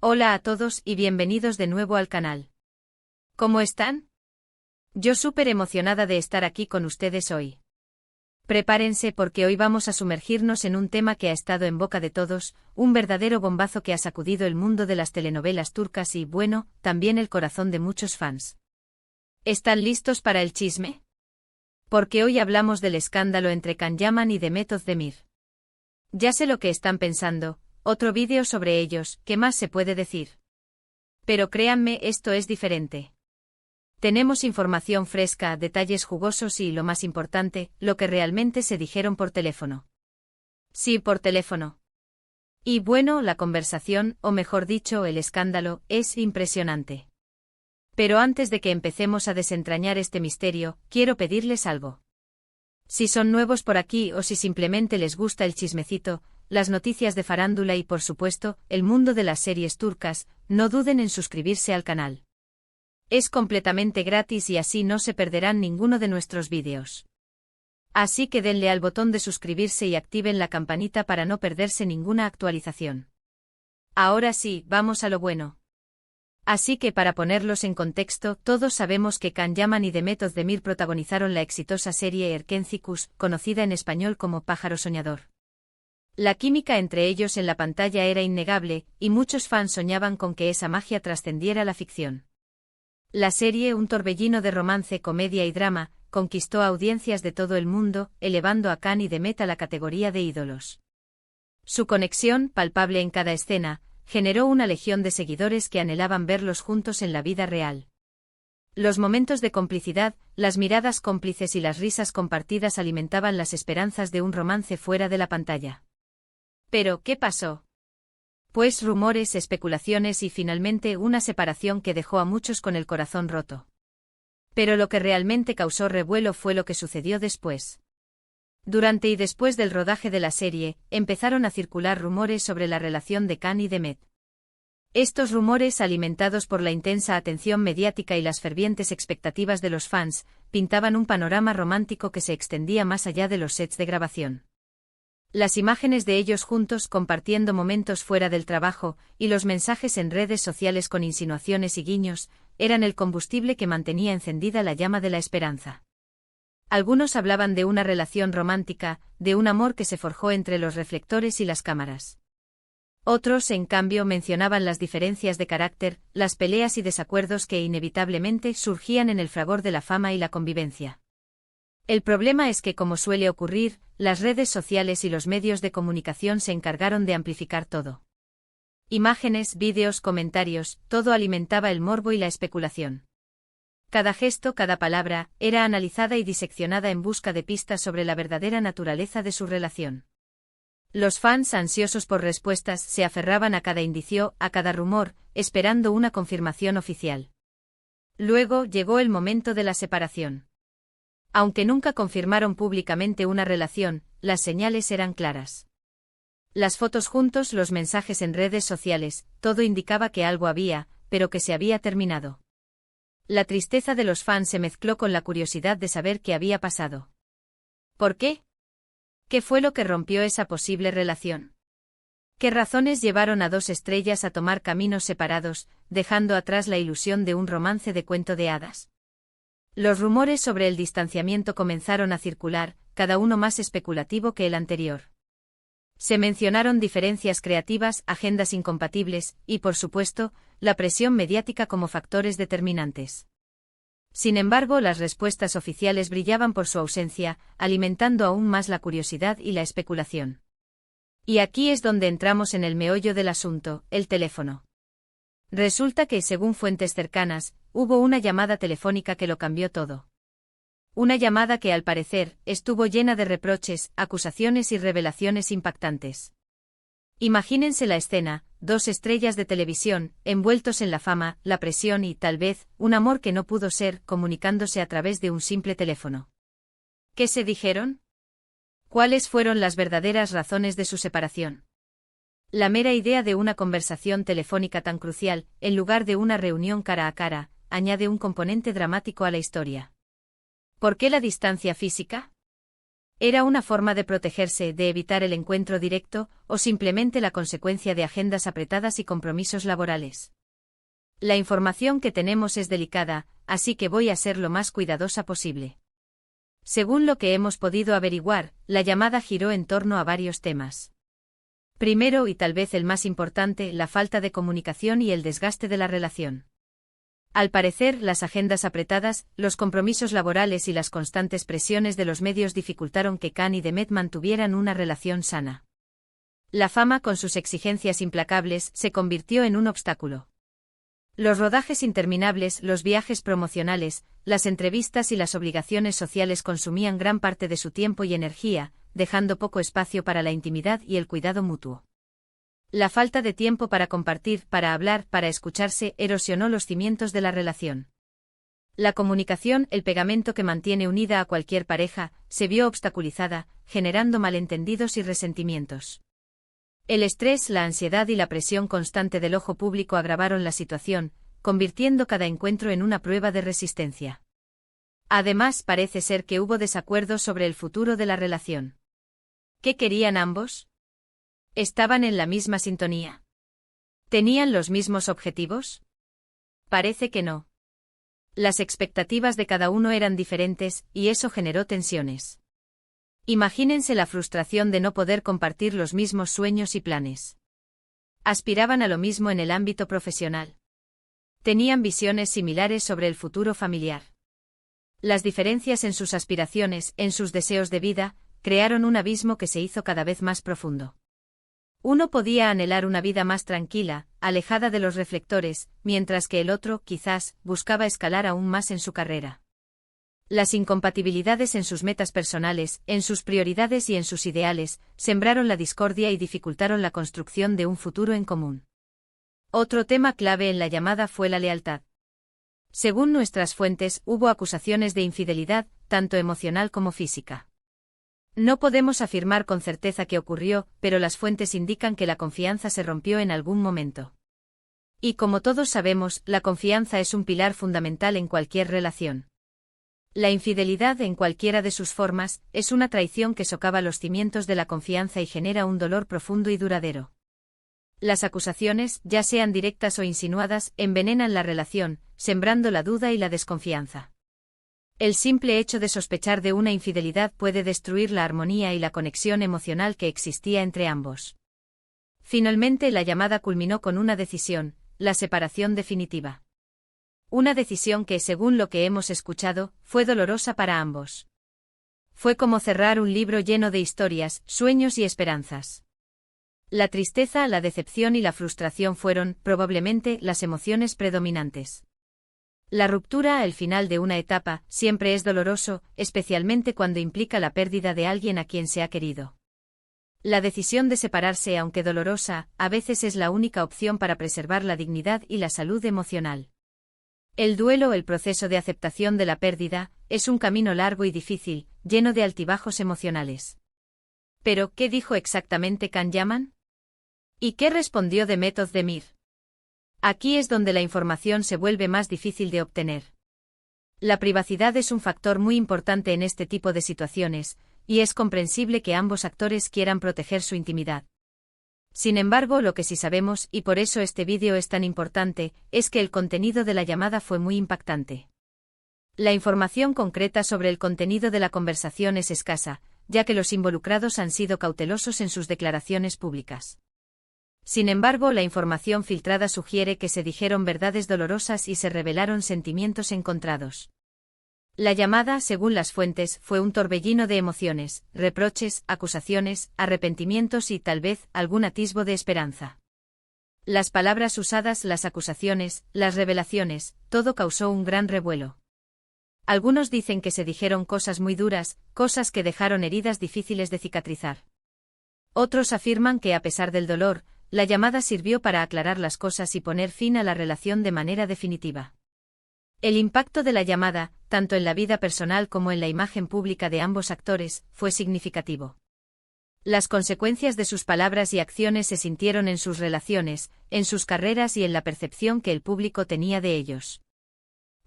Hola a todos y bienvenidos de nuevo al canal. ¿Cómo están? Yo súper emocionada de estar aquí con ustedes hoy. Prepárense porque hoy vamos a sumergirnos en un tema que ha estado en boca de todos, un verdadero bombazo que ha sacudido el mundo de las telenovelas turcas y, bueno, también el corazón de muchos fans. ¿Están listos para el chisme? Porque hoy hablamos del escándalo entre Can Yaman y Demet Özdemir. Ya sé lo que están pensando. Otro vídeo sobre ellos, ¿qué más se puede decir? Pero créanme, esto es diferente. Tenemos información fresca, detalles jugosos y, lo más importante, lo que realmente se dijeron por teléfono. Sí, por teléfono. Y bueno, la conversación, o mejor dicho, el escándalo, es impresionante. Pero antes de que empecemos a desentrañar este misterio, quiero pedirles algo. Si son nuevos por aquí o si simplemente les gusta el chismecito, las noticias de farándula y por supuesto, el mundo de las series turcas, no duden en suscribirse al canal. Es completamente gratis y así no se perderán ninguno de nuestros vídeos. Así que denle al botón de suscribirse y activen la campanita para no perderse ninguna actualización. Ahora sí, vamos a lo bueno. Así que para ponerlos en contexto, todos sabemos que Can Yaman y Demet Özdemir protagonizaron la exitosa serie Erkenci, conocida en español como Pájaro Soñador. La química entre ellos en la pantalla era innegable, y muchos fans soñaban con que esa magia trascendiera la ficción. La serie, un torbellino de romance, comedia y drama, conquistó a audiencias de todo el mundo, elevando a Can y Demet a la categoría de ídolos. Su conexión, palpable en cada escena, generó una legión de seguidores que anhelaban verlos juntos en la vida real. Los momentos de complicidad, las miradas cómplices y las risas compartidas alimentaban las esperanzas de un romance fuera de la pantalla. Pero, ¿qué pasó? Pues rumores, especulaciones y finalmente una separación que dejó a muchos con el corazón roto. Pero lo que realmente causó revuelo fue lo que sucedió después. Durante y después del rodaje de la serie, empezaron a circular rumores sobre la relación de Can y Demet. Estos rumores, alimentados por la intensa atención mediática y las fervientes expectativas de los fans, pintaban un panorama romántico que se extendía más allá de los sets de grabación. Las imágenes de ellos juntos compartiendo momentos fuera del trabajo, y los mensajes en redes sociales con insinuaciones y guiños, eran el combustible que mantenía encendida la llama de la esperanza. Algunos hablaban de una relación romántica, de un amor que se forjó entre los reflectores y las cámaras. Otros, en cambio, mencionaban las diferencias de carácter, las peleas y desacuerdos que inevitablemente surgían en el fragor de la fama y la convivencia. El problema es que, como suele ocurrir, las redes sociales y los medios de comunicación se encargaron de amplificar todo. Imágenes, vídeos, comentarios, todo alimentaba el morbo y la especulación. Cada gesto, cada palabra, era analizada y diseccionada en busca de pistas sobre la verdadera naturaleza de su relación. Los fans, ansiosos por respuestas, se aferraban a cada indicio, a cada rumor, esperando una confirmación oficial. Luego llegó el momento de la separación. Aunque nunca confirmaron públicamente una relación, las señales eran claras. Las fotos juntos, los mensajes en redes sociales, todo indicaba que algo había, pero que se había terminado. La tristeza de los fans se mezcló con la curiosidad de saber qué había pasado. ¿Por qué? ¿Qué fue lo que rompió esa posible relación? ¿Qué razones llevaron a dos estrellas a tomar caminos separados, dejando atrás la ilusión de un romance de cuento de hadas? Los rumores sobre el distanciamiento comenzaron a circular, cada uno más especulativo que el anterior. Se mencionaron diferencias creativas, agendas incompatibles, y por supuesto, la presión mediática como factores determinantes. Sin embargo, las respuestas oficiales brillaban por su ausencia, alimentando aún más la curiosidad y la especulación. Y aquí es donde entramos en el meollo del asunto, el teléfono. Resulta que, según fuentes cercanas, hubo una llamada telefónica que lo cambió todo. Una llamada que, al parecer, estuvo llena de reproches, acusaciones y revelaciones impactantes. Imagínense la escena, dos estrellas de televisión, envueltos en la fama, la presión y, tal vez, un amor que no pudo ser, comunicándose a través de un simple teléfono. ¿Qué se dijeron? ¿Cuáles fueron las verdaderas razones de su separación? La mera idea de una conversación telefónica tan crucial, en lugar de una reunión cara a cara, añade un componente dramático a la historia. ¿Por qué la distancia física? Era una forma de protegerse, de evitar el encuentro directo, o simplemente la consecuencia de agendas apretadas y compromisos laborales. La información que tenemos es delicada, así que voy a ser lo más cuidadosa posible. Según lo que hemos podido averiguar, la llamada giró en torno a varios temas. Primero, y tal vez el más importante, la falta de comunicación y el desgaste de la relación. Al parecer, las agendas apretadas, los compromisos laborales y las constantes presiones de los medios dificultaron que Khan y Demet mantuvieran una relación sana. La fama, con sus exigencias implacables, se convirtió en un obstáculo. Los rodajes interminables, los viajes promocionales, las entrevistas y las obligaciones sociales consumían gran parte de su tiempo y energía, dejando poco espacio para la intimidad y el cuidado mutuo. La falta de tiempo para compartir, para hablar, para escucharse, erosionó los cimientos de la relación. La comunicación, el pegamento que mantiene unida a cualquier pareja, se vio obstaculizada, generando malentendidos y resentimientos. El estrés, la ansiedad y la presión constante del ojo público agravaron la situación, convirtiendo cada encuentro en una prueba de resistencia. Además, parece ser que hubo desacuerdos sobre el futuro de la relación. ¿Qué querían ambos? ¿Estaban en la misma sintonía? ¿Tenían los mismos objetivos? Parece que no. Las expectativas de cada uno eran diferentes, y eso generó tensiones. Imagínense la frustración de no poder compartir los mismos sueños y planes. Aspiraban a lo mismo en el ámbito profesional. Tenían visiones similares sobre el futuro familiar. Las diferencias en sus aspiraciones, en sus deseos de vida, crearon un abismo que se hizo cada vez más profundo. Uno podía anhelar una vida más tranquila, alejada de los reflectores, mientras que el otro, quizás, buscaba escalar aún más en su carrera. Las incompatibilidades en sus metas personales, en sus prioridades y en sus ideales, sembraron la discordia y dificultaron la construcción de un futuro en común. Otro tema clave en la llamada fue la lealtad. Según nuestras fuentes, hubo acusaciones de infidelidad, tanto emocional como física. No podemos afirmar con certeza qué ocurrió, pero las fuentes indican que la confianza se rompió en algún momento. Y como todos sabemos, la confianza es un pilar fundamental en cualquier relación. La infidelidad, en cualquiera de sus formas, es una traición que socava los cimientos de la confianza y genera un dolor profundo y duradero. Las acusaciones, ya sean directas o insinuadas, envenenan la relación, sembrando la duda y la desconfianza. El simple hecho de sospechar de una infidelidad puede destruir la armonía y la conexión emocional que existía entre ambos. Finalmente, la llamada culminó con una decisión, la separación definitiva. Una decisión que, según lo que hemos escuchado, fue dolorosa para ambos. Fue como cerrar un libro lleno de historias, sueños y esperanzas. La tristeza, la decepción y la frustración fueron, probablemente, las emociones predominantes. La ruptura, el final de una etapa, siempre es doloroso, especialmente cuando implica la pérdida de alguien a quien se ha querido. La decisión de separarse, aunque dolorosa, a veces es la única opción para preservar la dignidad y la salud emocional. El duelo, el proceso de aceptación de la pérdida, es un camino largo y difícil, lleno de altibajos emocionales. Pero, ¿qué dijo exactamente Khan Yaman? ¿Y qué respondió Demet Özdemir? Aquí es donde la información se vuelve más difícil de obtener. La privacidad es un factor muy importante en este tipo de situaciones, y es comprensible que ambos actores quieran proteger su intimidad. Sin embargo, lo que sí sabemos, y por eso este vídeo es tan importante, es que el contenido de la llamada fue muy impactante. La información concreta sobre el contenido de la conversación es escasa, ya que los involucrados han sido cautelosos en sus declaraciones públicas. Sin embargo, la información filtrada sugiere que se dijeron verdades dolorosas y se revelaron sentimientos encontrados. La llamada, según las fuentes, fue un torbellino de emociones, reproches, acusaciones, arrepentimientos y, tal vez, algún atisbo de esperanza. Las palabras usadas, las acusaciones, las revelaciones, todo causó un gran revuelo. Algunos dicen que se dijeron cosas muy duras, cosas que dejaron heridas difíciles de cicatrizar. Otros afirman que, a pesar del dolor, la llamada sirvió para aclarar las cosas y poner fin a la relación de manera definitiva. El impacto de la llamada, tanto en la vida personal como en la imagen pública de ambos actores, fue significativo. Las consecuencias de sus palabras y acciones se sintieron en sus relaciones, en sus carreras y en la percepción que el público tenía de ellos.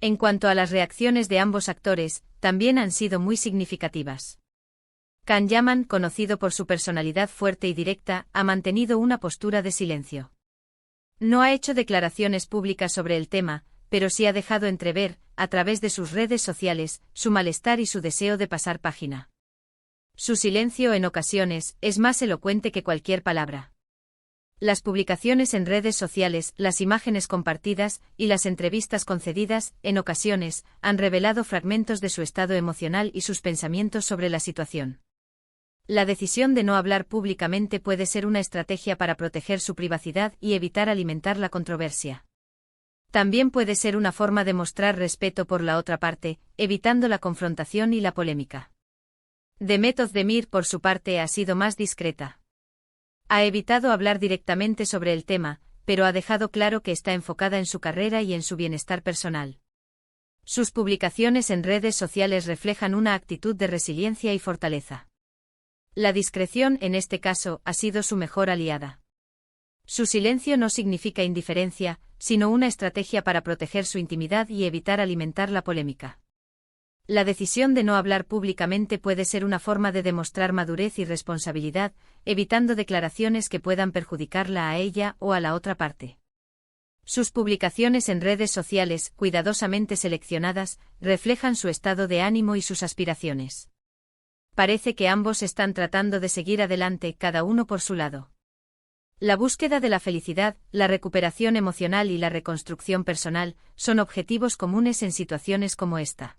En cuanto a las reacciones de ambos actores, también han sido muy significativas. Can Yaman, conocido por su personalidad fuerte y directa, ha mantenido una postura de silencio. No ha hecho declaraciones públicas sobre el tema, pero sí ha dejado entrever, a través de sus redes sociales, su malestar y su deseo de pasar página. Su silencio, en ocasiones, es más elocuente que cualquier palabra. Las publicaciones en redes sociales, las imágenes compartidas y las entrevistas concedidas, en ocasiones, han revelado fragmentos de su estado emocional y sus pensamientos sobre la situación. La decisión de no hablar públicamente puede ser una estrategia para proteger su privacidad y evitar alimentar la controversia. También puede ser una forma de mostrar respeto por la otra parte, evitando la confrontación y la polémica. Demet Özdemir, por su parte, ha sido más discreta. Ha evitado hablar directamente sobre el tema, pero ha dejado claro que está enfocada en su carrera y en su bienestar personal. Sus publicaciones en redes sociales reflejan una actitud de resiliencia y fortaleza. La discreción, en este caso, ha sido su mejor aliada. Su silencio no significa indiferencia, sino una estrategia para proteger su intimidad y evitar alimentar la polémica. La decisión de no hablar públicamente puede ser una forma de demostrar madurez y responsabilidad, evitando declaraciones que puedan perjudicarla a ella o a la otra parte. Sus publicaciones en redes sociales, cuidadosamente seleccionadas, reflejan su estado de ánimo y sus aspiraciones. Parece que ambos están tratando de seguir adelante, cada uno por su lado. La búsqueda de la felicidad, la recuperación emocional y la reconstrucción personal son objetivos comunes en situaciones como esta.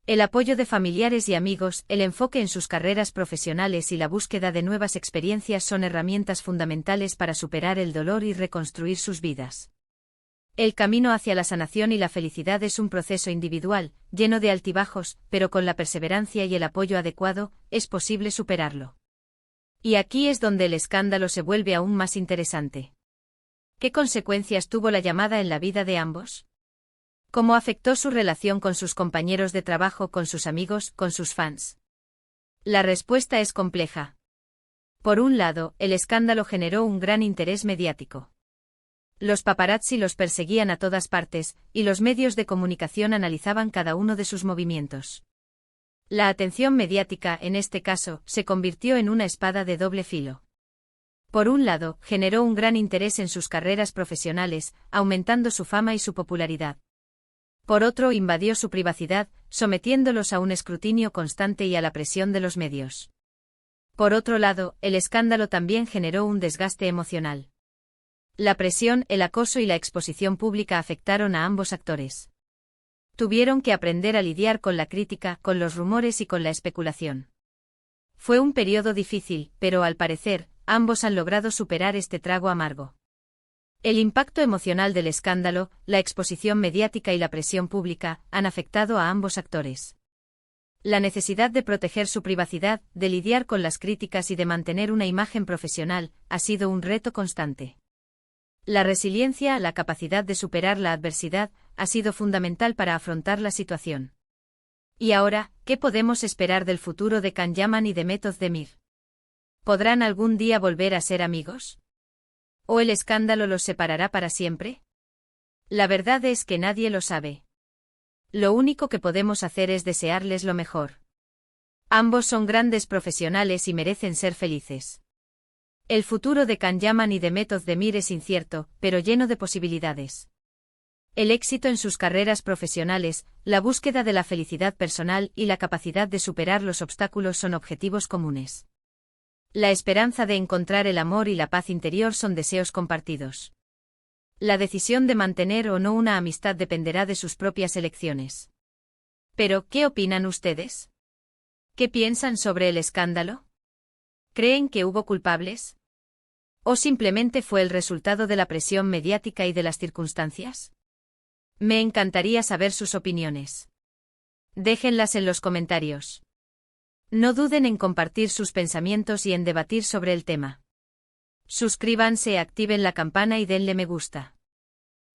El apoyo de familiares y amigos, el enfoque en sus carreras profesionales y la búsqueda de nuevas experiencias son herramientas fundamentales para superar el dolor y reconstruir sus vidas. El camino hacia la sanación y la felicidad es un proceso individual, lleno de altibajos, pero con la perseverancia y el apoyo adecuado, es posible superarlo. Y aquí es donde el escándalo se vuelve aún más interesante. ¿Qué consecuencias tuvo la llamada en la vida de ambos? ¿Cómo afectó su relación con sus compañeros de trabajo, con sus amigos, con sus fans? La respuesta es compleja. Por un lado, el escándalo generó un gran interés mediático. Los paparazzi los perseguían a todas partes, y los medios de comunicación analizaban cada uno de sus movimientos. La atención mediática, en este caso, se convirtió en una espada de doble filo. Por un lado, generó un gran interés en sus carreras profesionales, aumentando su fama y su popularidad. Por otro, invadió su privacidad, sometiéndolos a un escrutinio constante y a la presión de los medios. Por otro lado, el escándalo también generó un desgaste emocional. La presión, el acoso y la exposición pública afectaron a ambos actores. Tuvieron que aprender a lidiar con la crítica, con los rumores y con la especulación. Fue un periodo difícil, pero al parecer, ambos han logrado superar este trago amargo. El impacto emocional del escándalo, la exposición mediática y la presión pública han afectado a ambos actores. La necesidad de proteger su privacidad, de lidiar con las críticas y de mantener una imagen profesional, ha sido un reto constante. La resiliencia, la capacidad de superar la adversidad, ha sido fundamental para afrontar la situación. Y ahora, ¿qué podemos esperar del futuro de Can Yaman y Demet Özdemir? ¿Podrán algún día volver a ser amigos? ¿O el escándalo los separará para siempre? La verdad es que nadie lo sabe. Lo único que podemos hacer es desearles lo mejor. Ambos son grandes profesionales y merecen ser felices. El futuro de Can Yaman y Demet Özdemir es incierto, pero lleno de posibilidades. El éxito en sus carreras profesionales, la búsqueda de la felicidad personal y la capacidad de superar los obstáculos son objetivos comunes. La esperanza de encontrar el amor y la paz interior son deseos compartidos. La decisión de mantener o no una amistad dependerá de sus propias elecciones. Pero, ¿qué opinan ustedes? ¿Qué piensan sobre el escándalo? ¿Creen que hubo culpables? ¿O simplemente fue el resultado de la presión mediática y de las circunstancias? Me encantaría saber sus opiniones. Déjenlas en los comentarios. No duden en compartir sus pensamientos y en debatir sobre el tema. Suscríbanse, activen la campana y denle me gusta.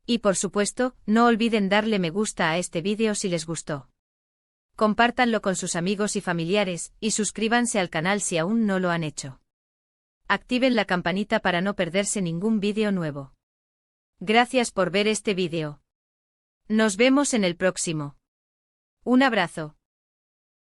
Y por supuesto, no olviden darle me gusta a este vídeo si les gustó. Compártanlo con sus amigos y familiares, y suscríbanse al canal si aún no lo han hecho. Activen la campanita para no perderse ningún vídeo nuevo. Gracias por ver este vídeo. Nos vemos en el próximo. Un abrazo.